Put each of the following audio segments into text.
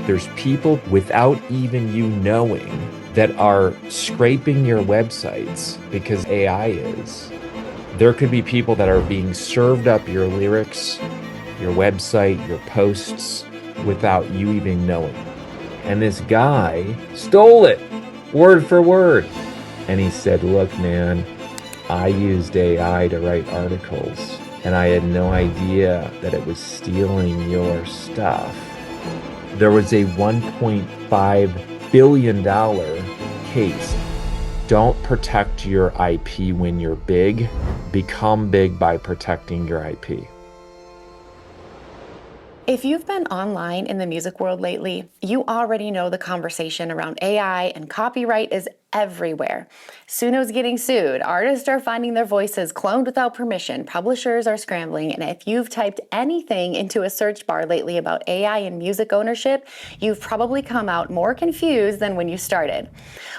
There's people without even you knowing that are scraping your websites because AI is. There could be people that are being served up your lyrics, your website, your posts without you even knowing. And this guy stole it word for word. And he said, look, man, I used AI to write articles and I had no idea that it was stealing your stuff. There was a $1.5 billion case. Don't protect your IP when you're big. Become big by protecting your IP. If you've been online in the music world lately, you already know the conversation around AI and copyright is everywhere. Suno's getting sued, artists are finding their voices cloned without permission, publishers are scrambling, and if you've typed anything into a search bar lately about AI and music ownership, you've probably come out more confused than when you started.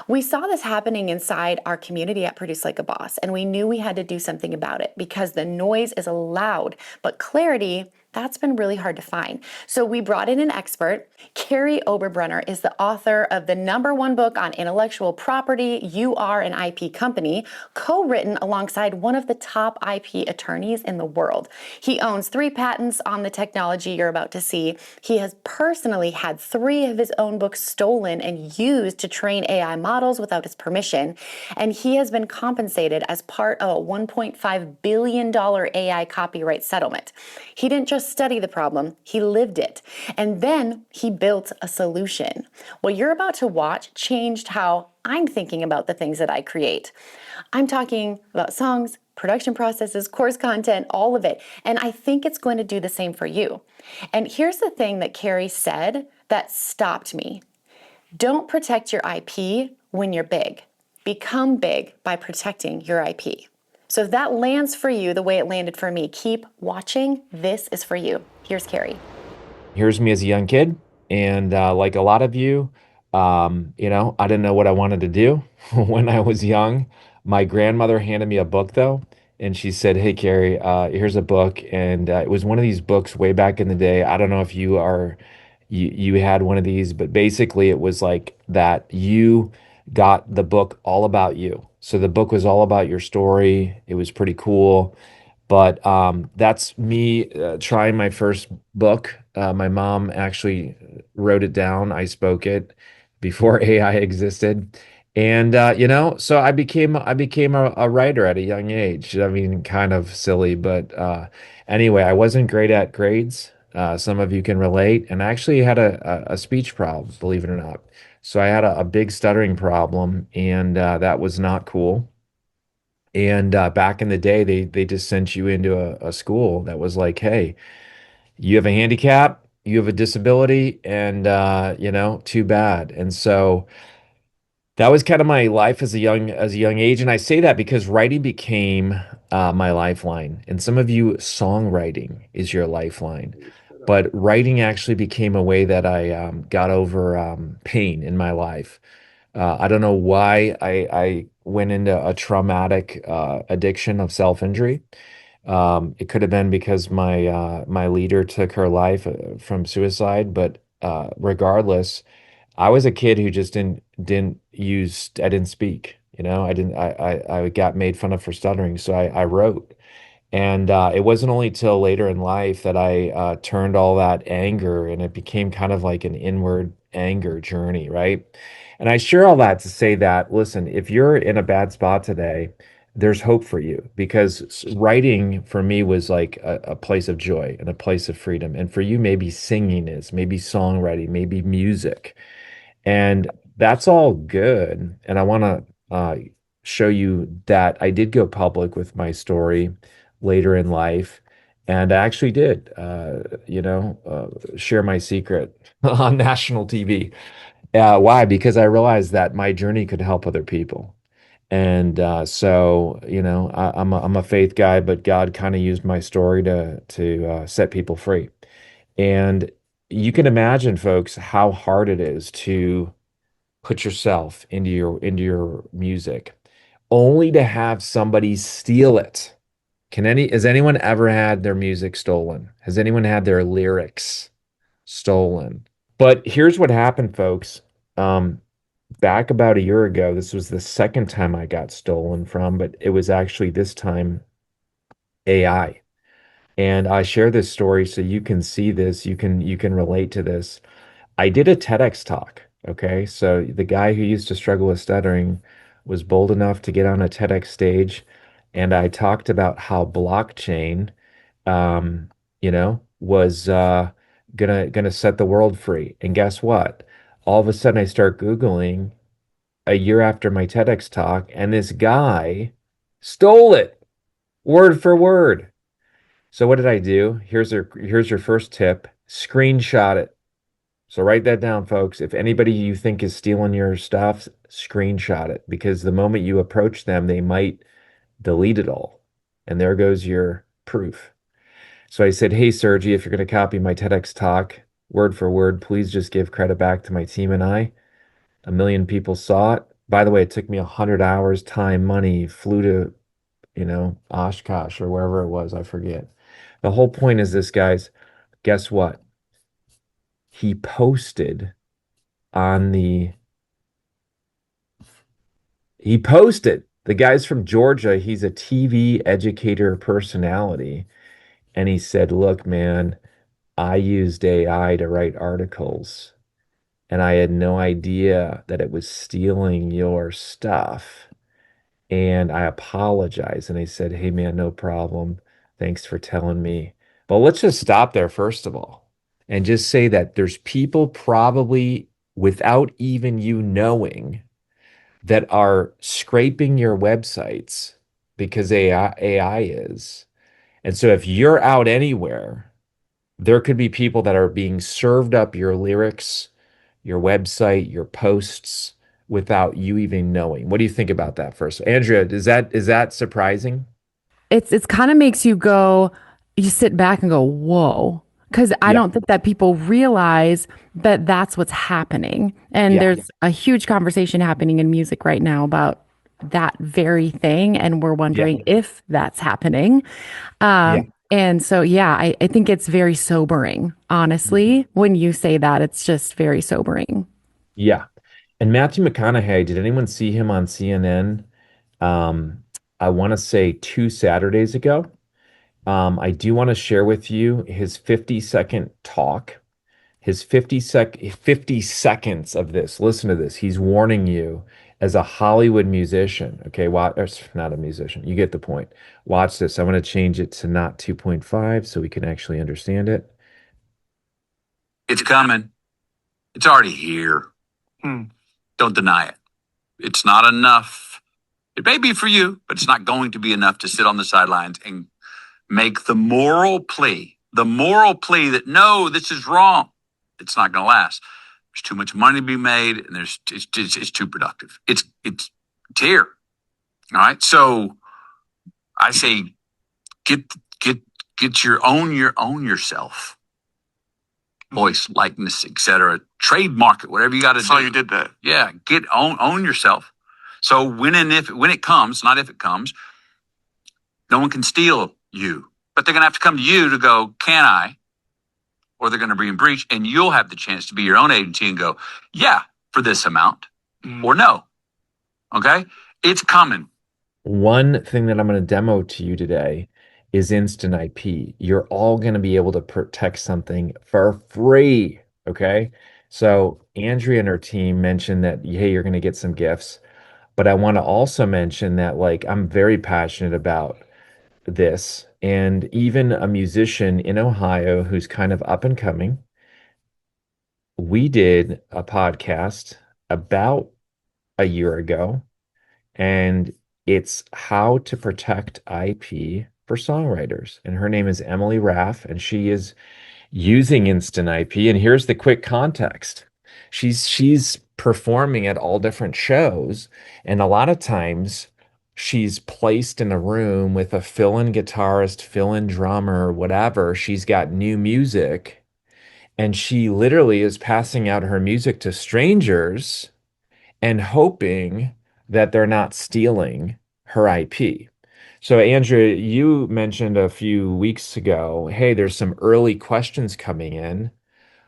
We saw this happening inside our community at Produce Like a Boss, and we knew we had to do something about it because the noise is loud, but clarity, that's been really hard to find. So we brought in an expert. Kerry Oberbrunner is the author of the #1 book on intellectual property, You Are an IP Company, co-written alongside one of the top IP attorneys in the world. He owns 3 patents on the technology you're about to see. He has personally had 3 of his own books stolen and used to train AI models without his permission. And he has been compensated as part of a $1.5 billion AI copyright settlement. He didn't just study the problem, he lived it. And then he built a solution. What you're about to watch changed how I'm thinking about the things that I create. I'm talking about songs, production processes, course content, all of it. And I think it's going to do the same for you. And here's the thing that Kerry said that stopped me. Don't protect your IP when you're big. Become big by protecting your IP. So if that lands for you the way it landed for me, keep watching. This is for you. Here's Kerry. Here's me as a young kid, and like a lot of you, I didn't know what I wanted to do when I was young. My grandmother handed me a book though, and she said, "Hey, Carrie, here's a book," and it was one of these books way back in the day. I don't know if you had one of these, but basically it was like that you got the book all about you. So the book was all about your story. It was pretty cool. But that's me trying my first book. My mom actually wrote it down. I spoke it before AI existed. And so I became a writer at a young age. I mean, kind of silly, but anyway, I wasn't great at grades. Some of you can relate, and I actually had a speech problem, believe it or not. So I had a big stuttering problem, and that was not cool. And back in the day, they just sent you into a school that was like, hey, you have a handicap, you have a disability, and too bad. And so that was kind of my life as a young age. And I say that because writing became my lifeline. And some of you, songwriting is your lifeline. But writing actually became a way that I got over pain in my life. I don't know why I went into a traumatic addiction of self-injury. It could have been because my leader took her life from suicide, but regardless, I was a kid who just I didn't speak. I got made fun of for stuttering, so I wrote. And it wasn't only till later in life that I turned all that anger and it became kind of like an inward anger journey, right? And I share all that to say that, listen, if you're in a bad spot today, there's hope for you because writing for me was like a place of joy and a place of freedom. And for you, maybe singing is, maybe songwriting, maybe music. And that's all good. And I want to show you that I did go public with my story later in life. And I actually did, share my secret on national TV. Why? Because I realized that my journey could help other people. And I'm a faith guy, but God kind of used my story to set people free. And you can imagine, folks, how hard it is to put yourself into your music, only to have somebody steal it. Has anyone ever had their music stolen? Has anyone had their lyrics stolen? But here's what happened, folks. Um, Back about a year ago, this was the second time I got stolen from, but it was actually this time AI. And I share this story so you can see this, you can relate to this. I did a TEDx talk, okay? So the guy who used to struggle with stuttering was bold enough to get on a TEDx stage, and I talked about how blockchain, um, was gonna set the world free. And guess what? All of a sudden, I start Googling a year after my TEDx talk, and this guy stole it word for word. So what did I do? Here's your first tip. Screenshot it. So write that down, folks. If anybody you think is stealing your stuff, screenshot it because the moment you approach them, they might delete it all. And there goes your proof. So I said, "Hey, Sergi, if you're going to copy my TEDx talk word for word, please just give credit back to my team and I." A million people saw it. By the way, it took me 100 hours, time, money, flew to, Oshkosh or wherever it was. I forget. The whole point is this, guys. Guess what? He posted on the He posted. The guy's from Georgia. He's a TV educator personality. And he said, "Look, man, I used AI to write articles, and I had no idea that it was stealing your stuff. And I apologize." And I said, "Hey, man, no problem. Thanks for telling me." But let's just stop there, first of all, and just say that there's people probably without even you knowing that are scraping your websites because AI is. And so if you're out anywhere, there could be people that are being served up your lyrics, your website, your posts without you even knowing. What do you think about that first? Andrea, is that surprising? It's kind of makes you go, you sit back and go, whoa. Because I Yeah. don't think that people realize that that's what's happening. And Yeah. there's a huge conversation happening in music right now about that very thing. And we're Yeah. wondering if that's happening. Yeah. And so, yeah, I think it's very sobering, Mhm. honestly. When you say that, it's just very sobering. Yeah. And Matthew McConaughey, did anyone see him on CNN? Um, I want to say 2 Saturdays ago. I do want to share with you his 50-second talk. His 50 seconds of this. Listen to this. He's warning you as a Hollywood musician. Okay, not a musician. You get the point. Watch this. I'm going to change it to not 2.5 so we can actually understand it. It's coming. It's already here. Don't deny it. It's not enough. It may be for you, but it's not going to be enough to sit on the sidelines and make the moral plea that no, this is wrong. It's not going to last. There's too much money to be made, and it's too productive. It's here. All right. So I say get get get your own yourself, voice, likeness, etc. Trademark it, whatever you got to do. So you did that. Yeah, own yourself. So when it comes, not if it comes, no one can steal you, but they're gonna have to come to you to go, can I? Or they're gonna be in breach, and you'll have the chance to be your own agency and go, yeah, for this amount, or no. Okay, it's coming. One thing that I'm going to demo to you today is Instant IP. You're all going to be able to protect something for free. Okay. So Andrea and her team mentioned that, hey, you're going to get some gifts. But I want to also mention that, like, I'm very passionate about this. And even a musician in Ohio who's kind of up and coming, we did a podcast about a year ago, and it's how to protect IP for songwriters. And her name is Emily Raff, and she is using Instant IP. And here's the quick context. She's performing at all different shows, and a lot of times she's placed in a room with a fill-in guitarist, fill-in drummer, whatever. She's got new music, and she literally is passing out her music to strangers and hoping that they're not stealing her IP. So, Andrea, you mentioned a few weeks ago, hey, there's some early questions coming in.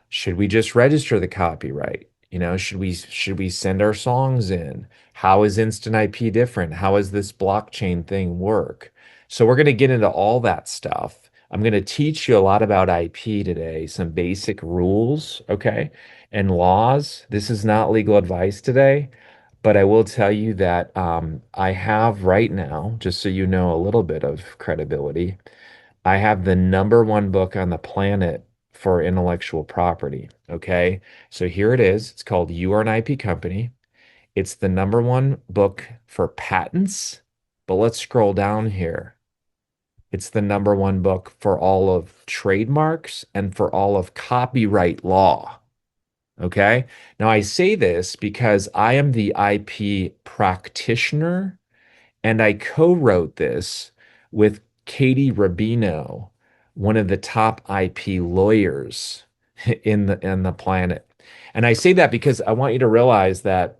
Should we just register the copyright? Should we send our songs in? How is instant IP different? How does this blockchain thing work? So we're going to get into all that stuff. I'm going to teach you a lot about IP today, some basic rules, okay, and laws. This is not legal advice today, but I will tell you that I have right now, just so you know a little bit of credibility, I have the number one book on the planet for intellectual property. Okay. So here it is. It's called You Are an IP Company. It's the number one book for patents. But let's scroll down here. It's the number one book for all of trademarks and for all of copyright law. Okay. Now I say this because I am the IP practitioner and I co-wrote this with Katie Rubino, one of the top IP lawyers in the planet. And I say that because I want you to realize that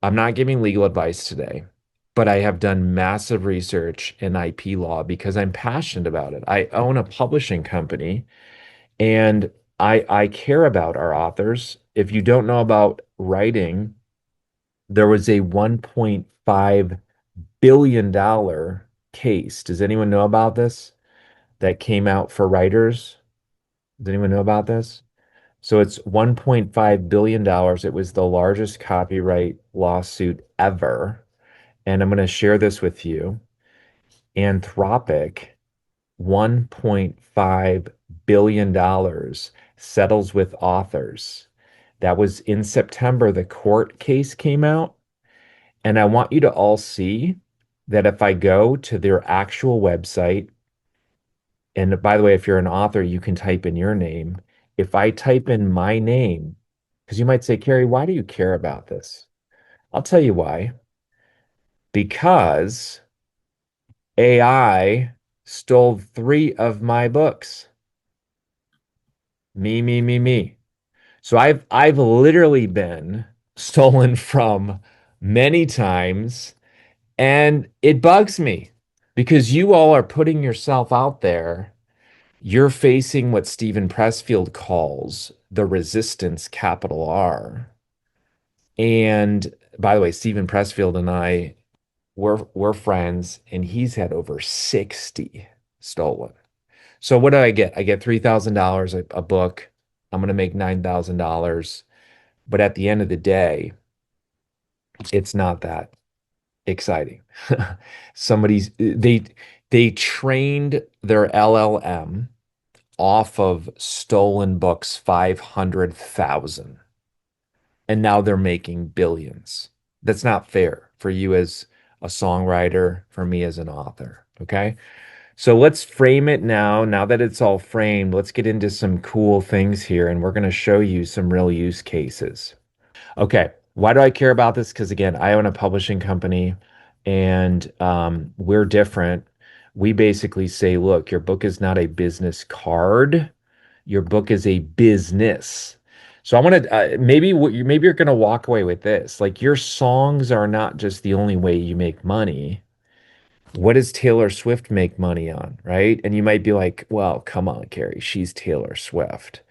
I'm not giving legal advice today, but I have done massive research in IP law because I'm passionate about it. I own a publishing company and I care about our authors. If you don't know about writing, there was a $1.5 billion case. Does anyone know about this that came out for writers? Does anyone know about this? So it's $1.5 billion. It was the largest copyright lawsuit ever. And I'm going to share this with you. Anthropic, $1.5 billion settles with authors. That was in September. The court case came out. And I want you to all see that if I go to their actual website, and by the way, if you're an author, you can type in your name. If I type in my name, because you might say, Kerry, why do you care about this? I'll tell you why. Because AI stole three of my books. Me, me, me, me. So I've literally been stolen from many times. And it bugs me because you all are putting yourself out there. You're facing what Stephen Pressfield calls the resistance, capital R. And by the way, Stephen Pressfield and I, we're friends, and he's had over 60 stolen. So what do I get? I get $3,000 a book. I'm going to make $9,000. But at the end of the day, it's not that exciting. They trained their LLM off of stolen books, 500,000, and now they're making billions. That's not fair for you as a songwriter, for me as an author. Okay. So let's frame it now. Now that it's all framed, let's get into some cool things here, and we're going to show you some real use cases. Okay. Why do I care about this? Because again, I own a publishing company and we're different. We basically say, look, your book is not a business card. Your book is a business. So I want to maybe you're going to walk away with this. Like your songs are not just the only way you make money. What does Taylor Swift make money on, right? And you might be like, well, come on, Carrie, she's Taylor Swift.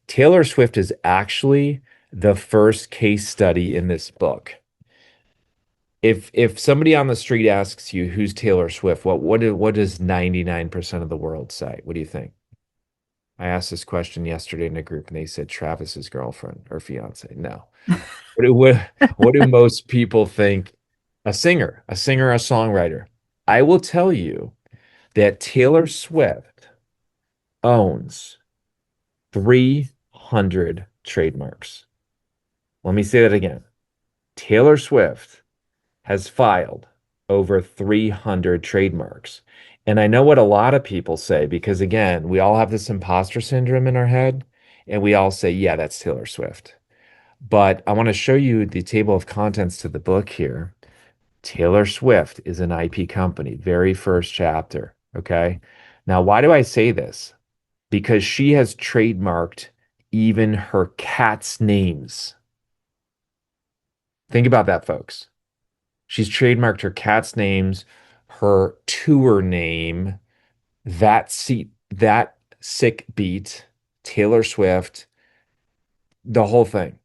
Taylor Swift is actually the first case study in this book. If somebody on the street asks you who's Taylor Swift, what does 99% of the world say? What do you think? I asked this question yesterday in a group and they said Travis's girlfriend or fiance. No. What do most people think? A singer, a songwriter. I will tell you that Taylor Swift owns 300 trademarks. Let me say that again. Taylor Swift has filed over 300 trademarks. And I know what a lot of people say because, again, we all have this imposter syndrome in our head, and we all say, yeah, that's Taylor Swift. But I want to show you the table of contents to the book here. Taylor Swift is an IP company, very first chapter. Okay. Now, why do I say this? Because she has trademarked even her cat's names. Think about that, folks. She's trademarked her cat's names, her tour name, that sick beat, Taylor Swift. the whole thing.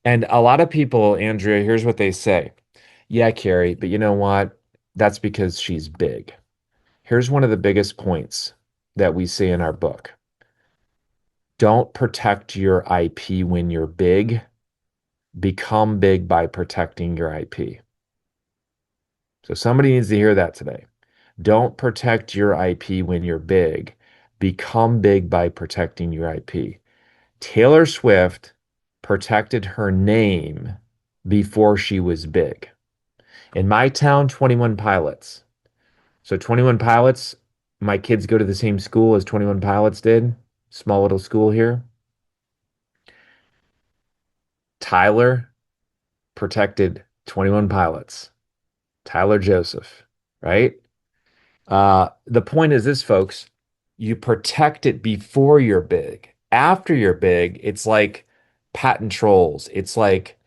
And a lot of people, Andrea, here's what they say. Yeah, Carrie, but you know what? That's because she's big. Here's one of the biggest points that we see in our book. Don't protect your IP when you're big. Become big by protecting your IP. So somebody needs to hear that today. Don't protect your IP when you're big. Become big by protecting your IP. Taylor Swift protected her name before she was big. In my town, 21 Pilots. So 21 Pilots, my kids go to the same school as 21 Pilots did. Small little school here. Tyler protected 21 Pilots. Tyler Joseph, right? The point is this, folks, you protect it before you're big. After you're big, it's like patent trolls. It's like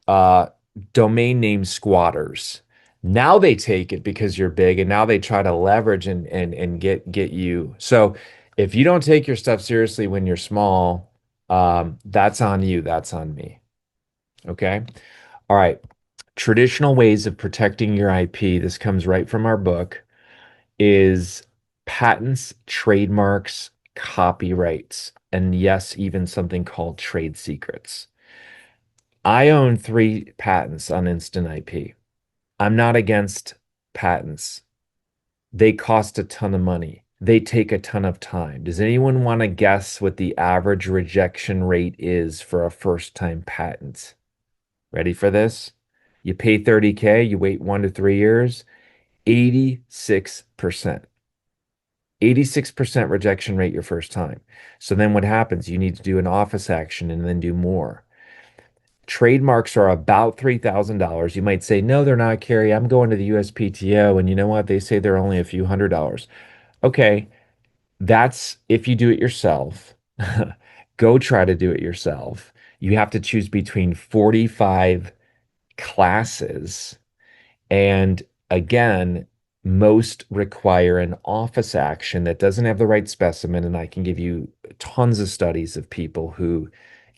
uh, domain name squatters. Now they take it because you're big, and now they try to leverage and get you. So if you don't take your stuff seriously when you're small, that's on you. That's on me. Okay. All right. Traditional ways of protecting your IP. This comes right from our book is patents, trademarks, copyrights, and yes, even something called trade secrets. I own 3 patents on instant IP. I'm not against patents. They cost a ton of money. They take a ton of time. Does anyone want to guess what the average rejection rate is for a first-time patent? Ready for this? You pay 30K, you wait 1 to 3 years, 86%. 86% rejection rate your first time. So then what happens? You need to do an office action and then do more. Trademarks are about $3,000. You might say, no, they're not, Carrie. I'm going to the USPTO. And you know what? They say they're only a few $100s. Okay, that's if you do it yourself. Go try to do it yourself. You have to choose between 45 classes. And again, most require an office action that doesn't have the right specimen. And I can give you tons of studies of people who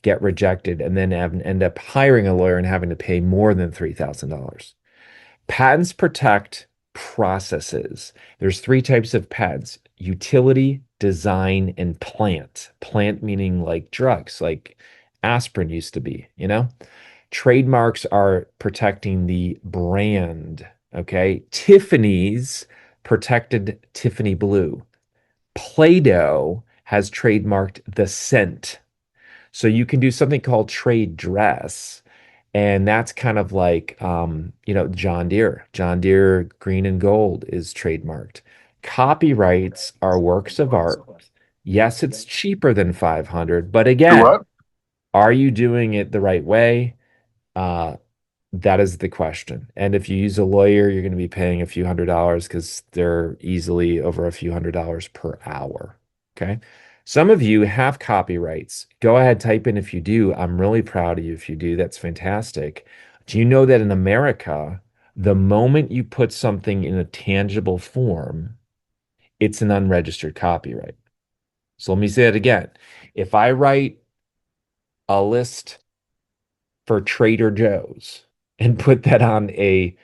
get rejected and then end up hiring a lawyer and having to pay more than $3,000. Patents protect processes. There's 3 types of patents: utility, design, and plant. Plant meaning like drugs, like aspirin used to be, you know? Trademarks are protecting the brand. Okay. Tiffany's protected Tiffany Blue. Play-Doh has trademarked the scent. So you can do something called trade dress. And that's kind of like, John Deere. John Deere green and gold is trademarked. Copyrights are works of art. Yes, it's cheaper than 500, but Do again, what? are you doing it the right way? Uh, that is the question. And if you use a lawyer, you're going to be paying a few $100s because they're easily over a few $100s per hour. Okay. Some of you have copyrights. Go ahead, type in if you do. I'm really proud of you if you do. That's fantastic. Do you know that in America, the moment you put something in a tangible form, it's an unregistered copyright? So let me say it again. If I write a list for Trader Joe's and put that on a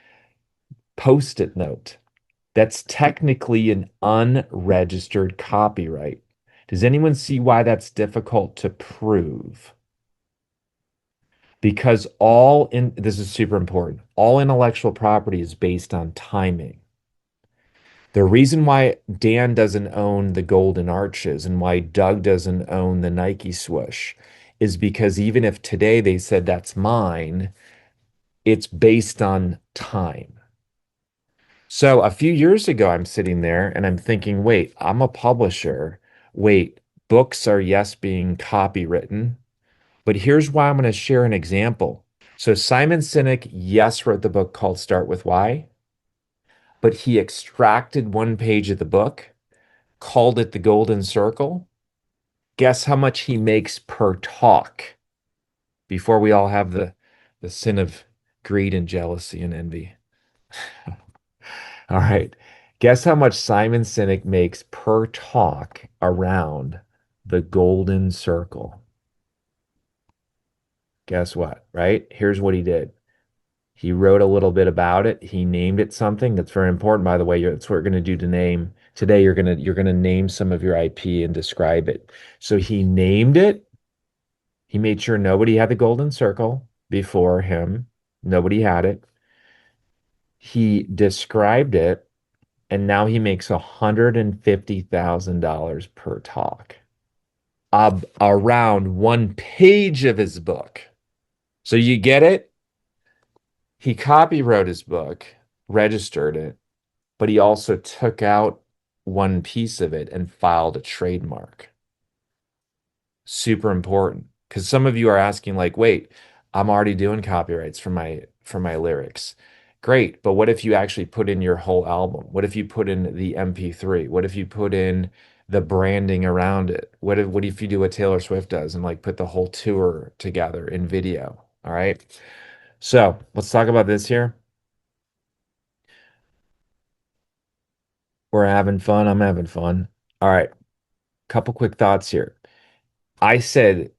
post-it note, that's technically an unregistered copyright. Does anyone see why that's difficult to prove? Because this is super important, all intellectual property is based on timing. The reason why Dan doesn't own the Golden Arches and why Doug doesn't own the Nike swoosh is because even if today they said that's mine, it's based on time. So a few years ago, I'm sitting there and I'm thinking, wait, I'm a publisher. Wait, books are, yes, being copywritten, but here's why I'm going to share an example. So Simon Sinek, yes, wrote the book called Start With Why, but he extracted 1 page of the book, called it the Golden Circle. Guess how much he makes per talk before we all have the sin of greed and jealousy and envy. All right. Guess how much Simon Sinek makes per talk around the golden circle? Guess what, right? Here's what he did. He wrote a little bit about it. He named it something that's very important, by the way. That's what we're going to do to name today. You're gonna name some of your IP and describe it. So he named it. He made sure nobody had the golden circle before him. Nobody had it. He described it, and now he makes $150,000 per talk, around one page of his book. So you get it? He copywrote his book, registered it, but he also took out one piece of it and filed a trademark. Super important because some of you are asking like, wait, I'm already doing copyrights for my lyrics. Great, but what if you actually put in your whole album? What if you put in the MP3? What if you put in the branding around it? What if you do what Taylor Swift does and like put the whole tour together in video? All right. So let's talk about this here. We're having fun. I'm having fun. All right. Couple quick thoughts here. I said,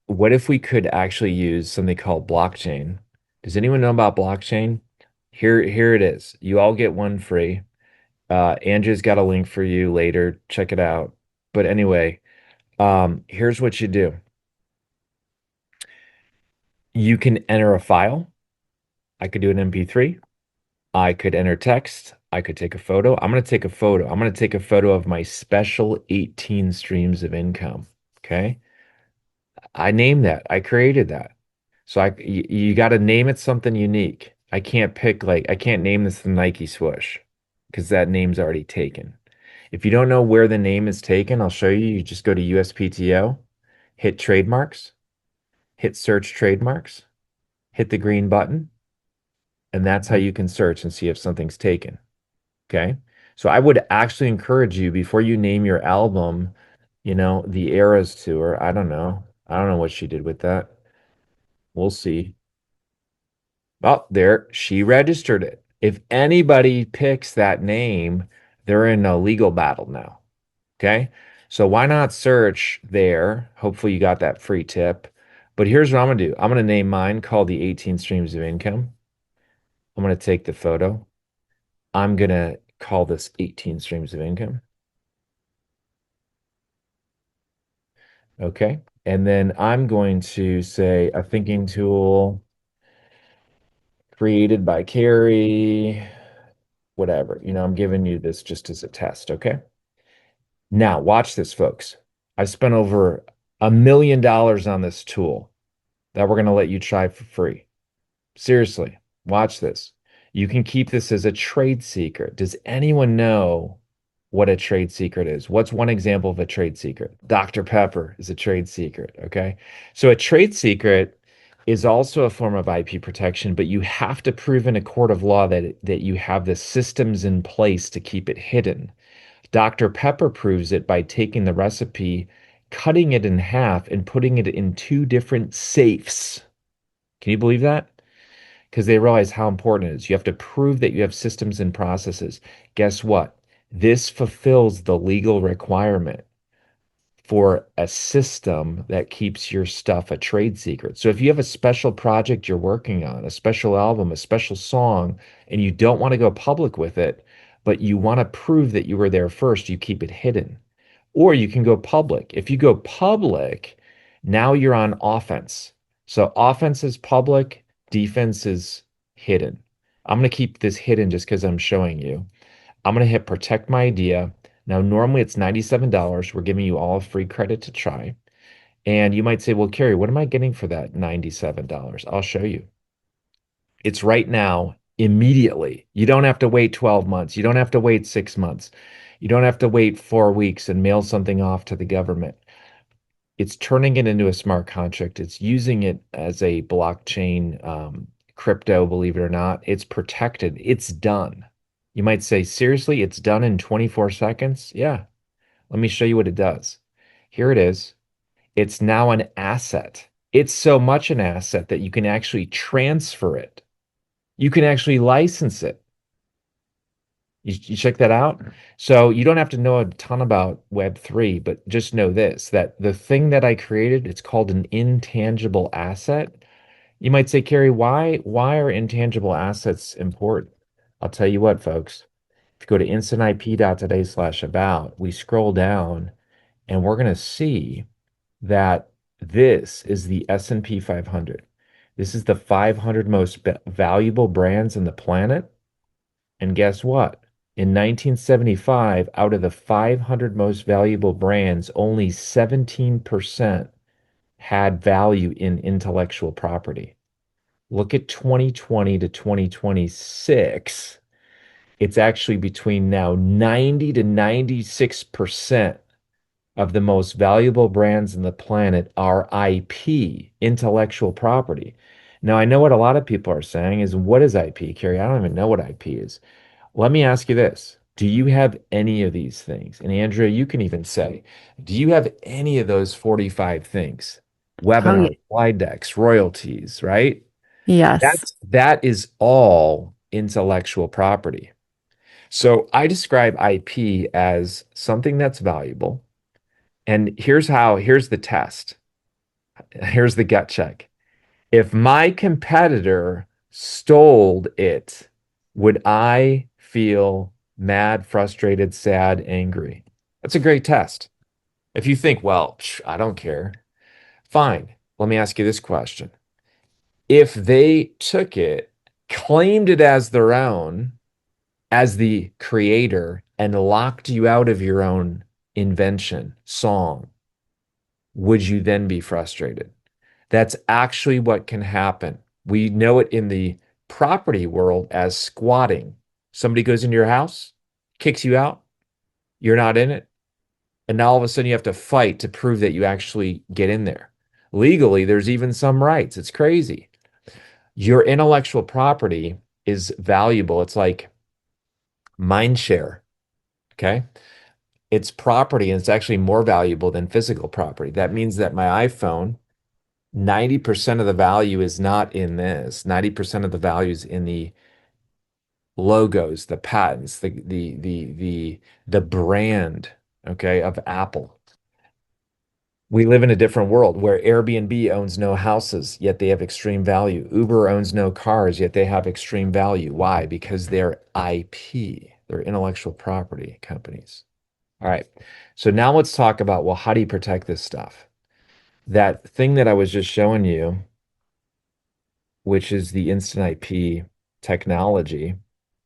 what if we could actually use something called blockchain? Does anyone know about blockchain? Here it is. You all get one free. Andrew's got a link for you later. Check it out. But anyway, here's what you do. You can enter a file. I could do an MP3. I could enter text. I could take a photo. I'm going to take a photo. I'm going to take a photo of my special 18 streams of income. Okay. I named that. I created that. So you got to name it something unique. I can't pick like I can't name this the Nike swoosh because that name's already taken. If you don't know where the name is taken, I'll show you. You just go to USPTO, hit trademarks, hit search trademarks, hit the green button, and that's how you can search and see if something's taken. Okay? So I would actually encourage you before you name your album, the Eras Tour. I don't know. I don't know what she did with that. We'll see. Oh, there, she registered it. If anybody picks that name, they're in a legal battle now. Okay. So why not search there? Hopefully you got that free tip. But here's what I'm gonna do. I'm gonna name mine called the 18 streams of income. I'm gonna take the photo. I'm gonna call this 18 streams of income. Okay. And then I'm going to say a thinking tool created by Kerry, whatever. I'm giving you this just as a test. Okay. Now, watch this, folks. I've spent over $1 million on this tool that we're going to let you try for free. Seriously, watch this. You can keep this as a trade secret. Does anyone know what a trade secret is? What's one example of a trade secret? Dr. Pepper is a trade secret. Okay. So a trade secret is also a form of IP protection, but you have to prove in a court of law that you have the systems in place to keep it hidden. Dr. Pepper proves it by taking the recipe, cutting it in half, and putting it in two different safes. Can you believe that? Because they realize how important it is. You have to prove that you have systems and processes. Guess what? This fulfills the legal requirement for a system that keeps your stuff a trade secret. So if you have a special project you're working on, a special album, a special song, and you don't want to go public with it, but you want to prove that you were there first, you keep it hidden. Or you can go public. If you go public, now you're on offense. So offense is public, defense is hidden. I'm going to keep this hidden just because I'm showing you. I'm going to hit protect my idea. Now, normally it's $97. We're giving you all free credit to try. And you might say, well, Kerry, what am I getting for that $97? I'll show you. It's right now, immediately. You don't have to wait 12 months. You don't have to wait 6 months. You don't have to wait 4 weeks and mail something off to the government. It's turning it into a smart contract. It's using it as a blockchain crypto, believe it or not. It's protected. It's done. You might say, seriously, it's done in 24 seconds? Yeah. Let me show you what it does. Here it is. It's now an asset. It's so much an asset that you can actually transfer it. You can actually license it. You check that out. So you don't have to know a ton about Web3, but just know this, that the thing that I created, it's called an intangible asset. You might say, Kerry, why are intangible assets important? I'll tell you what, folks. If you go to instantip.today/about, we scroll down and we're going to see that this is the S&P 500. This is the 500 most valuable brands in the planet. And guess what? In 1975, out of the 500 most valuable brands, only 17% had value in intellectual property. Look at 2020 to 2026. It's actually between now 90 to 96% of the most valuable brands in the planet are IP, intellectual property. Now, I know what a lot of people are saying is, what is IP, Kerry? I don't even know what IP is. Let me ask you this. Do you have any of these things? And Andrea, you can even say, do you have any of those 45 things? Oh, Webinars, slide decks, royalties, right? yes. That is all intellectual property. So I describe IP as something that's valuable. And here's the test. Here's the gut check. If my competitor stole it, would I feel mad, frustrated, sad, angry? That's a great test. If you think, well, I don't care, fine. Let me ask you this question. If they took it, claimed it as their own, as the creator, and locked you out of your own invention, song, would you then be frustrated? That's actually what can happen. We know it in the property world as squatting. Somebody goes into your house, kicks you out, you're not in it, and now all of a sudden you have to fight to prove that you actually get in there. Legally, there's even some rights. It's crazy. Your intellectual property is valuable. It's like mind share, okay? It's property and it's actually more valuable than physical property. That means that my iPhone 90% of the value is not in this. 90% of the value is in the logos, the patents, the brand, okay, of Apple. We live in a different world where Airbnb owns no houses, yet they have extreme value. Uber owns no cars, yet they have extreme value. Why? Because they're IP, they're intellectual property companies. All right. So now let's talk about, well, how do you protect this stuff? That thing that I was just showing you, which is the instant IP technology,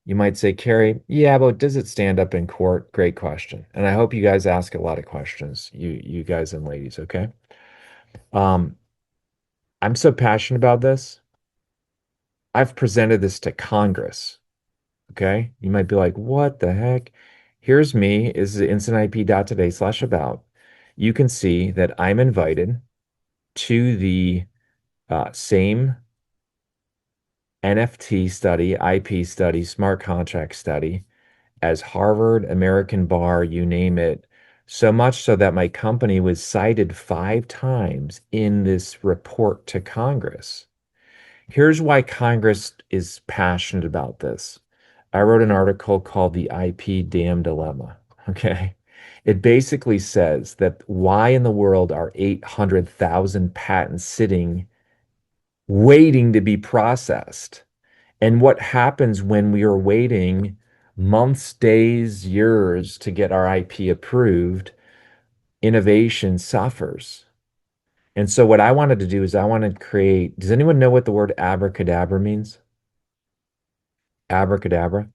you might say, Kerry, yeah, but does it stand up in court? Great question. And I hope you guys ask a lot of questions, you guys and ladies, okay? Um, I'm so passionate about this. I've presented this to Congress, okay? You might be like, what the heck? Here's me, is instantip.today/about. You can see that I'm invited to the same NFT study, IP study, smart contract study as Harvard, American Bar, you name it. So much so that my company was cited 5 times in this report to Congress. Here's why Congress is passionate about this. I wrote an article called The IP Dam Dilemma. Okay. It basically says that why in the world are 800,000 patents sitting waiting to be processed? And what happens when we are waiting months, days, years to get our IP approved? Innovation suffers. And so, what I wanted to do is I want to create. Does anyone know what the word abracadabra means? Abracadabra.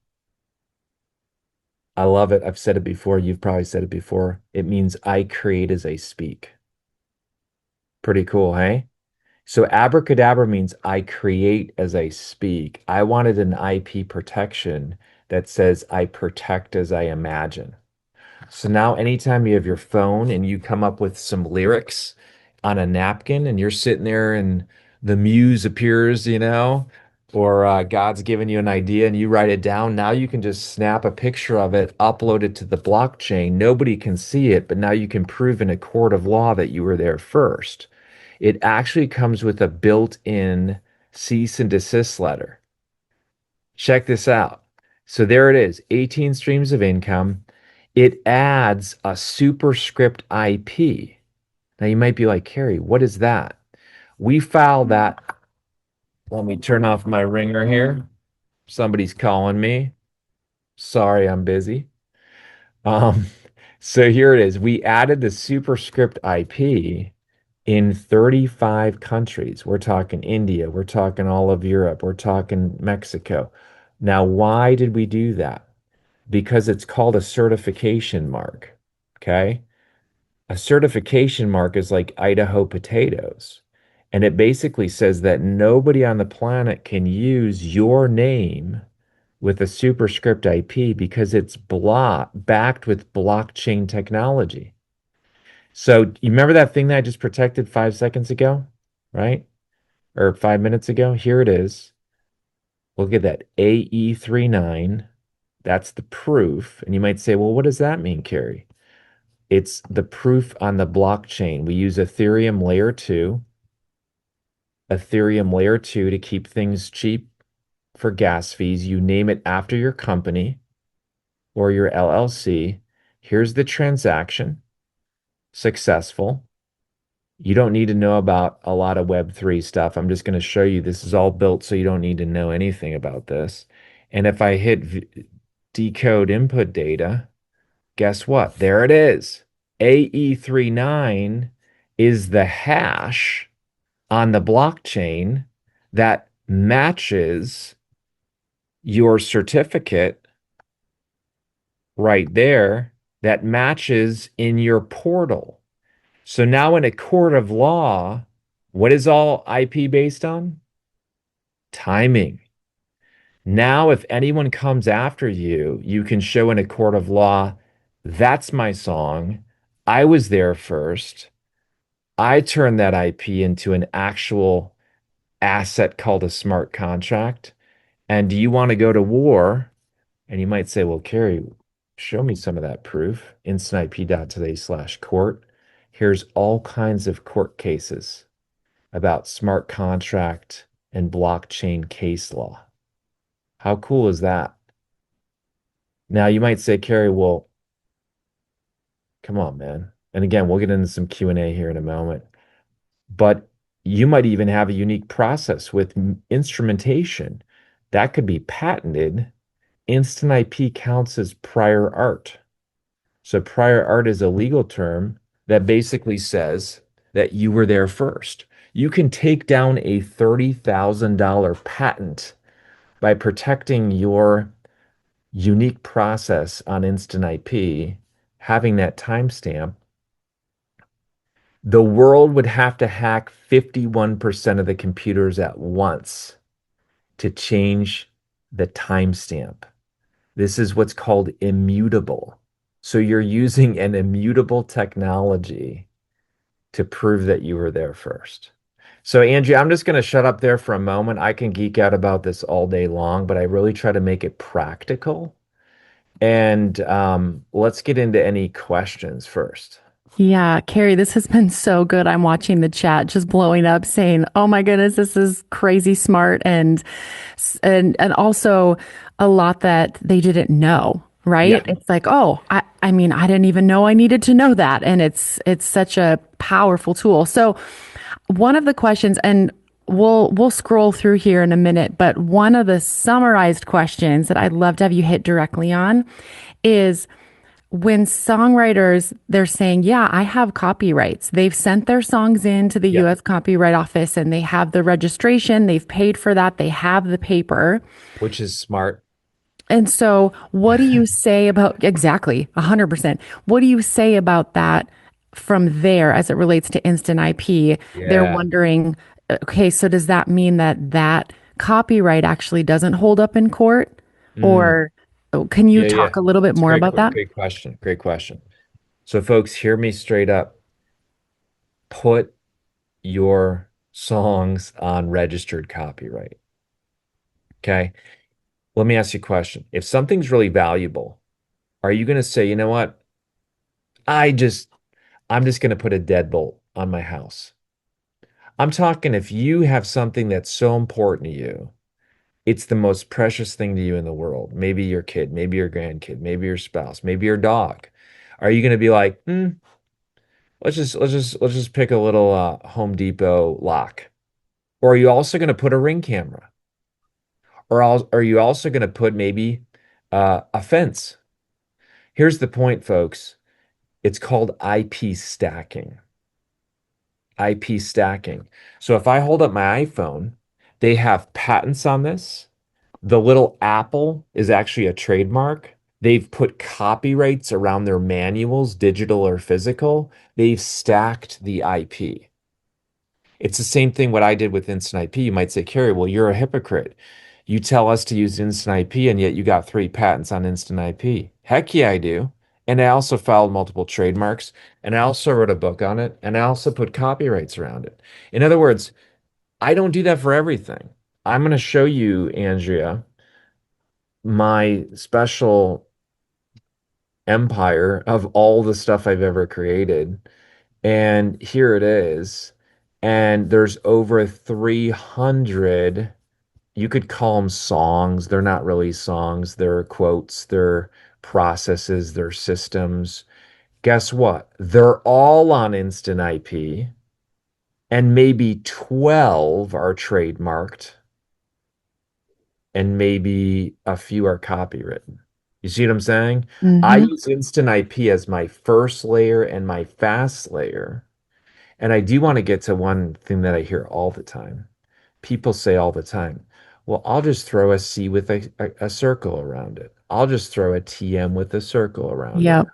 I love it. I've said it before. You've probably said it before. It means I create as I speak. Pretty cool, hey? So abracadabra means I create as I speak. I wanted an IP protection that says I protect as I imagine. So now anytime you have your phone and you come up with some lyrics on a napkin and you're sitting there and the muse appears, or God's given you an idea and you write it down, now you can just snap a picture of it, upload it to the blockchain. Nobody can see it, but now you can prove in a court of law that you were there first. It actually comes with a built-in cease and desist letter. Check this out. So there it is, 18 streams of income. It adds a superscript IP. Now you might be like, Kerry, what is that? We filed that. Let me turn off my ringer here. Somebody's calling me. Sorry, I'm busy. Um, so here it is. We added the superscript IP in 35 countries. We're talking India, we're talking all of Europe, we're talking Mexico. Now, why did we do that? Because it's called a certification mark. Okay. A certification mark is like Idaho potatoes. And it basically says that nobody on the planet can use your name with a superscript IP because it's backed with blockchain technology. So you remember that thing that I just protected 5 seconds ago, right? Or 5 minutes ago? Here it is. Look at that AE39. That's the proof. And you might say, well, what does that mean, Kerry? It's the proof on the blockchain. We use Ethereum layer two to keep things cheap for gas fees. You name it after your company or your LLC. Here's the transaction, successful. You don't need to know about a lot of Web3 stuff. I'm just going to show you this is all built so you don't need to know anything about this. And if I hit decode input data, guess what? There it is. AE39 is the hash on the blockchain that matches your certificate right there, that matches in your portal. So now in a court of law, what is all IP based on? Timing. Now, if anyone comes after you, you can show in a court of law, that's my song. I was there first. I turned that IP into an actual asset called a smart contract. And do you want to go to war? And you might say, well, Kerry, show me some of that proof. Instantip.today/court. Here's all kinds of court cases about smart contract and blockchain case law. How cool is that? Now you might say, Kerry, well, come on, man. And again, we'll get into some Q&A here in a moment. But you might even have a unique process with instrumentation that could be patented. Instant IP counts as prior art. So prior art is a legal term that basically says that you were there first. You can take down a $30,000 patent by protecting your unique process on instant IP, having that timestamp. The world would have to hack 51% of the computers at once to change the timestamp. This is what's called immutable. So you're using an immutable technology to prove that you were there first. So, Angie, I'm just going to shut up there for a moment. I can geek out about this all day long, but I really try to make it practical. And let's get into any questions first. Yeah, Carrie, this has been so good. I'm watching the chat just blowing up saying, "Oh my goodness, this is crazy smart," and also a lot that they didn't know, Yeah. right? It's like, "Oh, I mean, I didn't even know I needed to know that." And it's such a powerful tool. So, one of the questions, and we'll scroll through here in a minute, but one of the summarized questions that I'd love to have you hit directly on is when songwriters, they're saying, yeah, I have copyrights. They've sent their songs in to the Yeah. US Copyright Office and they have the registration, they've paid for that, they have the paper. Which is smart. And so, what do you say about exactly 100%? What do you say about that from there as it relates to instant IP? They're Yeah. wondering, okay, so does that mean that that copyright actually doesn't hold up in court? Mm, Or can you yeah, yeah. talk a little bit It's a more about that? great question. Great question. So, folks, hear me straight up. Put your songs on registered copyright. Okay. Let me ask you a question. If something's really valuable, are you going to say, you know what? I just, I'm just going to put a deadbolt on my house. I'm talking if you have something that's so important to you it's the most precious thing to you in the world. Maybe your kid, maybe your grandkid, maybe your spouse, maybe your dog. Are you going to be like, let's just pick a little Home Depot lock? Or are you also going to put a ring camera? Are you also going to put maybe a fence? Here's the point, folks. It's called IP stacking. IP stacking. So if I hold up my iPhone, they have patents on this. The little apple is actually a trademark. They've put copyrights around their manuals, digital or physical. They've stacked the IP. It's the same thing what I did with Instant IP. You might say, Kerry, well, you're a hypocrite. You tell us to use Instant IP, and yet you got 3 patents on Instant IP. Heck yeah, I do. And I also filed multiple trademarks, and I also wrote a book on it, and I also put copyrights around it. In other words, I don't do that for everything. I'm going to show you, Andrea, my special empire of all the stuff I've ever created. And here it is. And there's over 300, you could call them songs. They're not really songs, they're quotes, they're processes, they're systems. Guess what? They're all on Instant IP, and maybe 12 are trademarked, and maybe a few are copywritten. You see what I'm saying? I Mm-hmm. use Instant IP as my first layer and my fast layer. And I do want to get to one thing that I hear all the time. People say all the time, well, I'll just throw a C with a circle around it. I'll just throw a TM with a circle around it, Yep.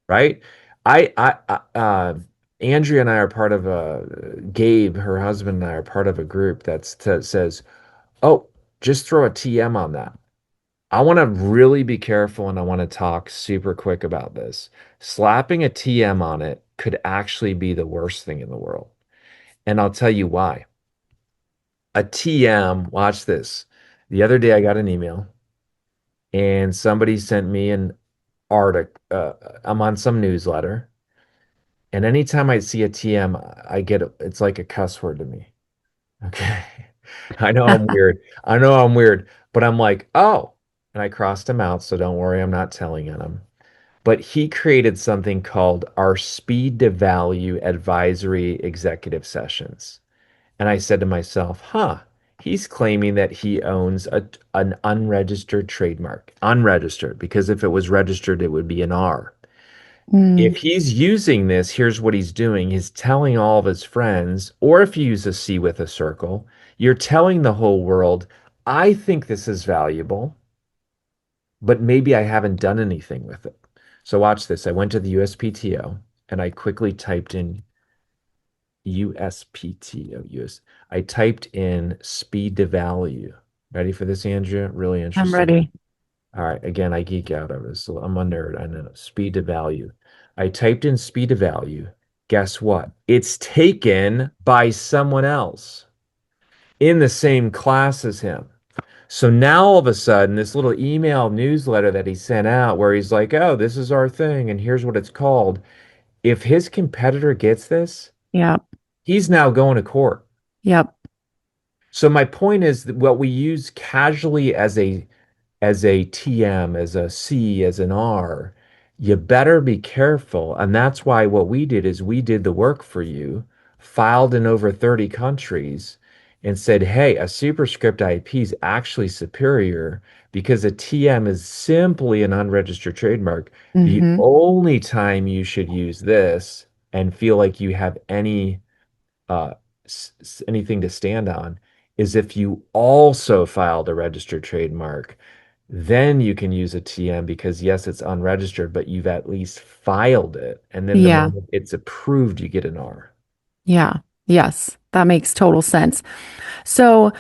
right? Andrea and I are part of Gabe, her husband and I are part of a group that says, oh, just throw a TM on that. I want to really be careful and I want to talk super quick about this. Slapping a TM on it could actually be the worst thing in the world. And I'll tell you why. A TM, watch this. The other day I got an email and somebody sent me an article. I'm on some newsletter. And anytime I see a TM, it's like a cuss word to me. Okay. I know I'm weird. I know I'm weird, but I'm like, oh, and I crossed him out. So don't worry, I'm not telling on him. But he created something called our speed to value advisory executive sessions. And I said to myself, huh, he's claiming that he owns an unregistered trademark. Unregistered, because if it was registered, it would be an R. Mm. If he's using this, here's what he's doing. He's telling all of his friends, or if you use a C with a circle, you're telling the whole world, I think this is valuable, but maybe I haven't done anything with it. So watch this. I went to the USPTO and I quickly typed in USPTO, US. I typed in speed to value. Ready for this, Andrea? Really I'm interesting. ready. All right. Again, I geek out over this. So I'm a nerd. I know. Speed to value. I typed in speed to value. Guess what? It's taken by someone else in the same class as him. So now all of a sudden, this little email newsletter that he sent out where he's like, oh, this is our thing, and here's what it's called. If his competitor gets this, Yep. he's now going to court. Yep. So my point is that what we use casually as a TM, as a C, as an R, you better be careful. And that's why what we did is we did the work for you, filed in over 30 countries, and said, hey, a superscript IP is actually superior because a TM is simply an unregistered trademark. The Mm-hmm. only time you should use this and feel like you have uh, anything to stand on is if you also filed a registered trademark. Then you can use a TM because, yes, it's unregistered, but you've at least filed it. And then the Yeah. moment it's approved, you get an R. Yeah. Yes. That makes total sense. So,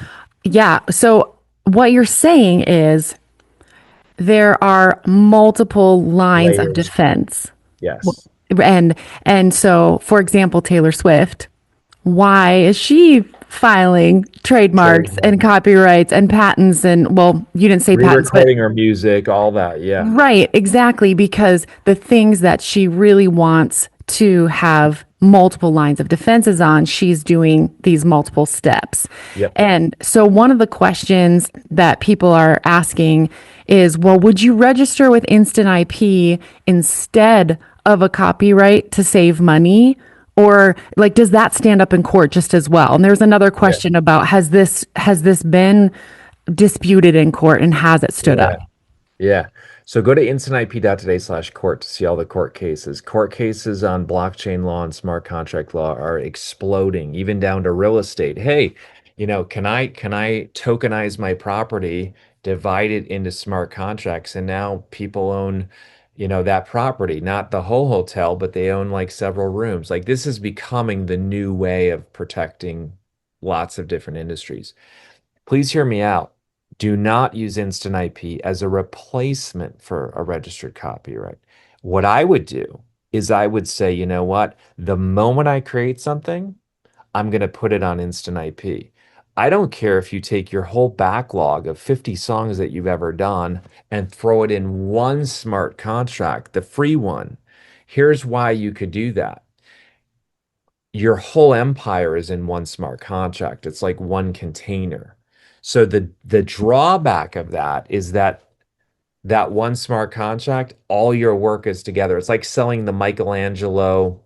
yeah. So, what you're saying is there are multiple lines of Layers. defense. Yes. And so, for example, Taylor Swift, why is she filing trademarks and Trademark. copyrights and patents and well, you didn't say patents, but Re-recording our music, all that. Yeah. right, exactly, because the things that she really wants to have multiple lines of defenses on, she's doing these multiple steps. Yep. And so one of the questions that people are asking is, well, would you register with Instant IP instead of a copyright to save money? Or like, does that stand up in court just as well? And there's another Yeah. question about has this been disputed in court and has it stood up? Yeah. Yeah. So go to instantip.today/court to see all the court cases. Court cases on blockchain law and smart contract law are exploding, even down to real estate. Hey, can I tokenize my property, divide it into smart contracts, and now people own, that property, not the whole hotel, but they own like several rooms. Like this is becoming the new way of protecting lots of different industries. Please hear me out. Do not use Instant IP as a replacement for a registered copyright. What I would do is I would say, you know what? The moment I create something, I'm going to put it on Instant IP. I don't care if you take your whole backlog of 50 songs that you've ever done and throw it in one smart contract, the free one. Here's why you could do that. Your whole empire is in one smart contract. It's like one container. So the drawback of that is that one smart contract, all your work is together. It's like selling the Michelangelo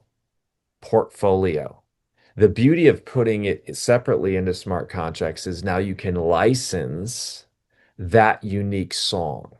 portfolio. The beauty of putting it separately into smart contracts is now you can license that unique song.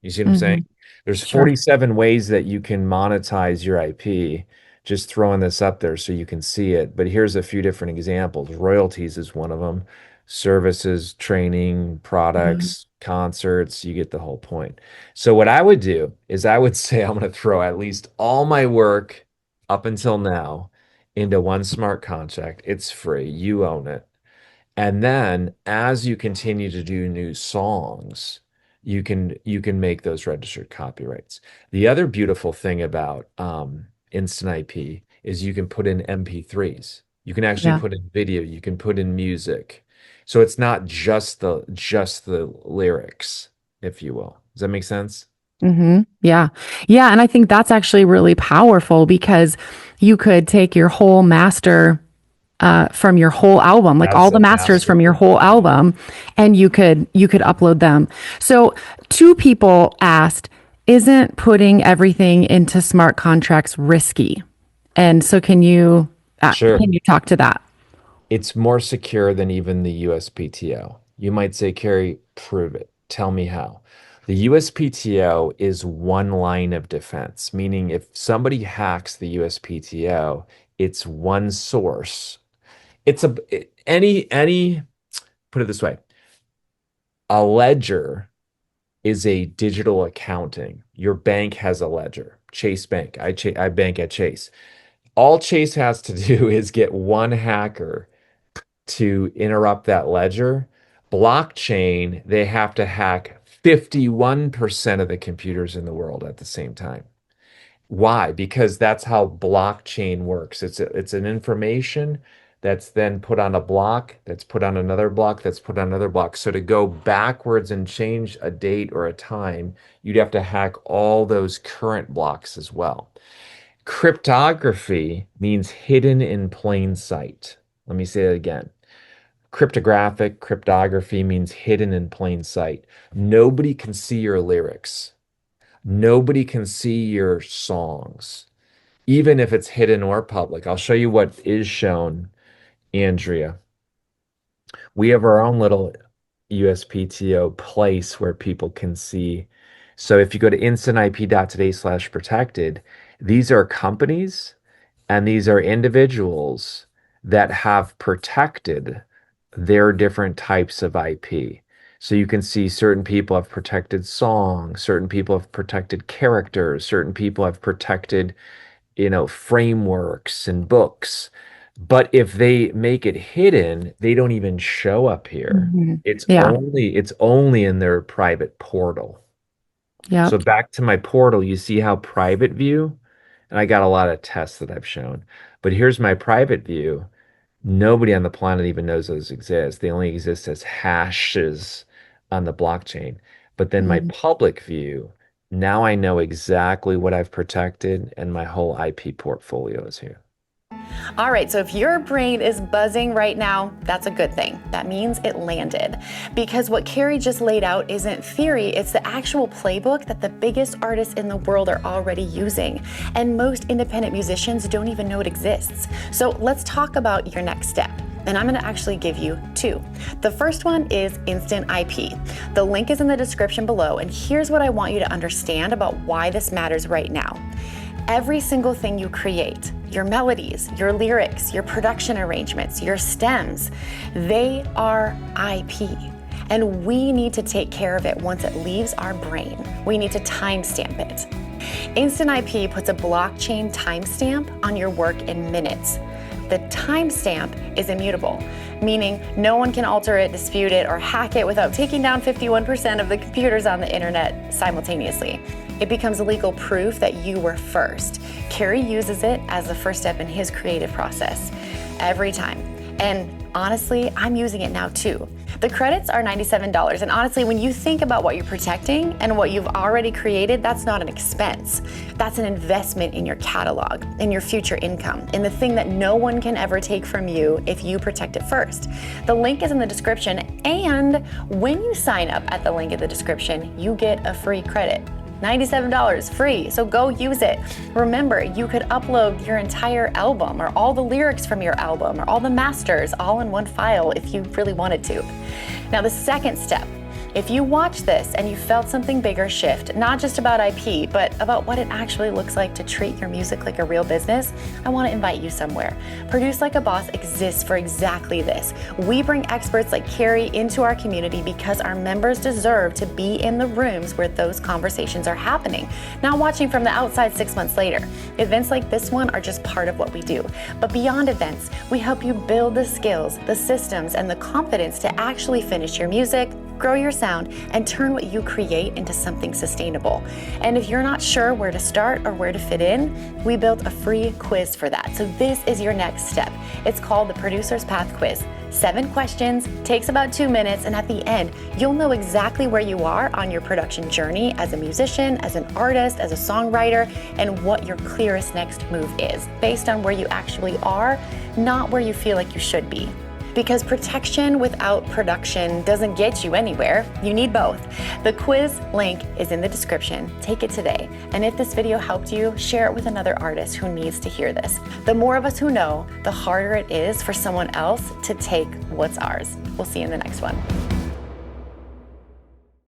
You see what I'm saying? Hmm. There's Sure. 47 ways that you can monetize your IP. Just throwing this up there so you can see it. But here's a few different examples. Royalties is one of them. Services, training, Mhm. products, concerts, you get the whole point. So what I would do is I would say I'm going to throw at least all my work up until now into one smart contract. It's free. You own it. And then as you continue to do new songs, you can make those registered copyrights. The other beautiful thing about Instant IP is you can put in MP3s. You can actually Yeah. put in video, you can put in music. So it's not just the lyrics, if you will. Does that make sense? Yeah. Yeah. And I think that's actually really powerful because you could take your whole master from your whole album, like all That's the a masters from your masterful whole point. album, and you could upload them. So two people asked, isn't putting everything into smart contracts risky? And so Sure. can you talk to that? It's more secure than even the USPTO. You might say, Kerry, prove it. Tell me how. The USPTO is one line of defense, meaning if somebody hacks the USPTO, it's one source. It's a any put it this way, a ledger is a digital accounting. Your bank has a ledger. Chase Bank. I bank at Chase. All Chase has to do is get one hacker to interrupt that ledger. Blockchain, they have to hack 51% of the computers in the world at the same time. Why? Because that's how blockchain works. It's an information that's then put on a block, that's put on another block, that's put on another block. So to go backwards and change a date or a time, you'd have to hack all those current blocks as well. Cryptography means hidden in plain sight. Let me say it again. Cryptography means hidden in plain sight. Nobody can see your lyrics. Nobody can see your songs, even if it's hidden or public. I'll show you what is shown, Andrea. We have our own little USPTO place where people can see. So if you go to instantip.today/protected, these are companies and these are individuals that have protected their different types of IP. So you can see certain people have protected songs, certain people have protected characters, certain people have protected, frameworks and books. But if they make it hidden, they don't even show up here. Hmm. It's Yeah. only it's only in their private portal. So Yep. back to my portal, you see how private view, and I got a lot of tests that I've shown. But here's my private view. Nobody on the planet even knows those exist. They only exist as hashes on the blockchain. But then my Mhm. public view Now I know exactly what I've protected, and my whole IP portfolio is here. All right, so if your brain is buzzing right now, that's a good thing. That means it landed. Because what Kerry just laid out isn't theory, it's the actual playbook that the biggest artists in the world are already using. And most independent musicians don't even know it exists. So let's talk about your next step. And I'm gonna actually give you two. The first one is instant IP. The link is in the description below, and here's what I want you to understand about why this matters right now. Every single thing you create, your melodies, your lyrics, your production arrangements, your stems, they are IP. And we need to take care of it once it leaves our brain. We need to timestamp it. Instant IP puts a blockchain timestamp on your work in minutes. The timestamp is immutable, meaning no one can alter it, dispute it, or hack it without taking down 51% of the computers on the internet simultaneously. It becomes legal proof that you were first. Kerry uses it as the first step in his creative process every time. And honestly, I'm using it now too. The credits are $97, and honestly, when you think about what you're protecting and what you've already created, that's not an expense. That's an investment in your catalog, in your future income, in the thing that no one can ever take from you if you protect it first. The link is in the description, and when you sign up at the link in the description, you get a free credit. $97 free, so go use it. Remember, you could upload your entire album or all the lyrics from your album or all the masters all in one file if you really wanted to. Now, the second step, if you watch this and you felt something bigger shift, not just about IP, but about what it actually looks like to treat your music like a real business, I want to invite you somewhere. Produce Like a Boss exists for exactly this. We bring experts like Kerry into our community because our members deserve to be in the rooms where those conversations are happening, not watching from the outside 6 months later. Events like this one are just part of what we do. But beyond events, we help you build the skills, the systems, and the confidence to actually finish your music, grow your sound, and turn what you create into something sustainable. And if you're not sure where to start or where to fit in, we built a free quiz for that. So this is your next step. It's called the Producer's Path Quiz. 7 questions, takes about 2 minutes, and at the end, you'll know exactly where you are on your production journey as a musician, as an artist, as a songwriter, and what your clearest next move is, based on where you actually are, not where you feel like you should be. Because protection without production doesn't get you anywhere. You need both. The quiz link is in the description. Take it today. And if this video helped you, share it with another artist who needs to hear this. The more of us who know, the harder it is for someone else to take what's ours. We'll see you in the next one.